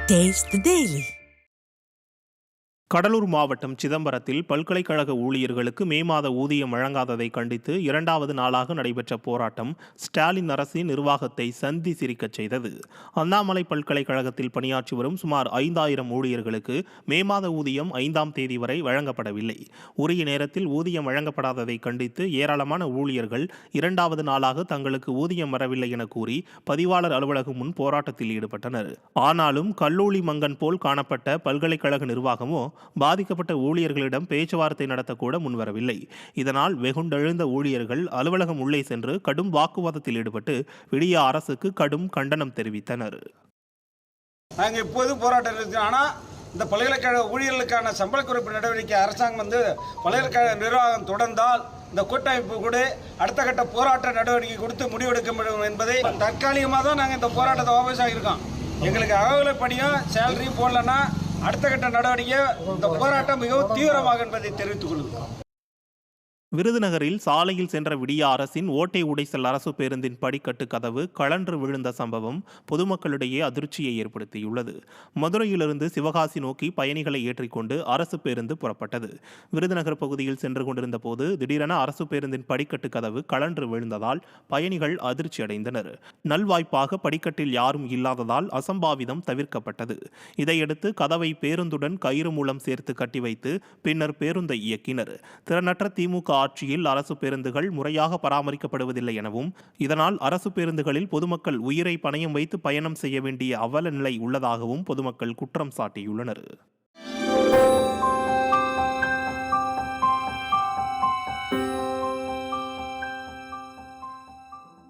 Taste the Daily. Cuddalore மாவட்டம் சிதம்பரத்தில் பல்கலைக்கழக ஊழியர்களுக்கு மே மாத ஊதியம் வழங்காததை கண்டித்து இரண்டாவது நாளாக நடைபெற்ற போராட்டம் ஸ்டாலின் அரசின் நிர்வாகத்தை சந்தி சிரிக்கச் செய்தது. அண்ணாமலை பல்கலைக்கழகத்தில் பணியாற்றி வரும் சுமார் 5000 ஊழியர்களுக்கு மே மாத ஊதியம் 5ஆம் தேதி வரை வழங்கப்படவில்லை. உரிய நேரத்தில் ஊதியம் வழங்கப்படாததை கண்டித்து ஏராளமான ஊழியர்கள் இரண்டாவது நாளாக தங்களுக்கு ஊதியம் வரவில்லை என கூறி பதிவாளர் அலுவலகம் முன் போராட்டத்தில் ஈடுபட்டனர். ஆனாலும் கல்லூலி மங்கன் போல் காணப்பட்ட பல்கலைக்கழக நிர்வாகமோ பாதிக்கப்பட்ட ஊழியர்களிடம் பேச்சுவார்த்தை நடத்தக்கூட முன்வரவில்லை. இதனால் வெகுண்டெழுந்த ஊழியர்கள் அலுவலகம் உள்ளே சென்று கடும் வாக்குவாதத்தில் ஈடுபட்டு விடிய அரசுக்கு கடும் கண்டனம் தெரிவித்தனர். நாங்கள் இப்போது போராட்டம் ஆனால் இந்த பல்கலைக்கழக ஊழியர்களுக்கான சம்பள குறைப்பு நடவடிக்கை அரசாங்கம் பல்கலைக்கழக நிர்வாகம் தொடர்ந்தால் இந்த கூட்டமைப்பு கூட அடுத்த கட்ட போராட்ட நடவடிக்கை கொடுத்து முடிவெடுக்க முடியும் என்பதை தற்காலிகமாக தான் நாங்கள் இந்த போராட்டத்தை வாபஸ் ஆகியிருக்கோம். எங்களுக்கு அகவிலைப்படியும் சேலரியும் போடலன்னா அடுத்த கட்ட நடவடிக்கை இந்த போராட்டம் மிகவும் தீவிரமாக என்பதை தெரிவித்துக் கொள்கிறோம். விருதுநகரில் சாலையில் சென்ற விடிய அரசின் ஓட்டை உடைசல் அரசு பேருந்தின் படிக்கட்டு கதவு கழன்று விழுந்த சம்பவம் பொதுமக்களிடையே அதிர்ச்சியை ஏற்படுத்தியுள்ளது. மதுரையிலிருந்து சிவகாசி நோக்கி பயணிகளை ஏற்றிக்கொண்டு அரசு பேருந்து புறப்பட்டது. விருதுநகர் பகுதியில் சென்று கொண்டிருந்த போது திடீரென அரசு பேருந்தின் படிக்கட்டு கதவு கழன்று விழுந்ததால் பயணிகள் அதிர்ச்சி அடைந்தனர். நல்வாய்ப்பாக படிக்கட்டில் யாரும் இல்லாததால் அசம்பாவிதம் தவிர்க்கப்பட்டது. இதையடுத்து கதவை பேருந்துடன் கயிறு மூலம் சேர்த்து கட்டி வைத்து பின்னர் பேருந்தை இயக்கினர். திறனற்ற திமுக ஆட்சியில் அரசு பேருந்துகள் முறையாக பராமரிக்கப்படுவதில்லை எனவும் இதனால் அரசு பேருந்துகளில் பொதுமக்கள் உயிரை பணயம் வைத்து பயணம் செய்ய வேண்டிய அவல நிலை உள்ளதாகவும் பொதுமக்கள் குற்றம் சாட்டியுள்ளனர்.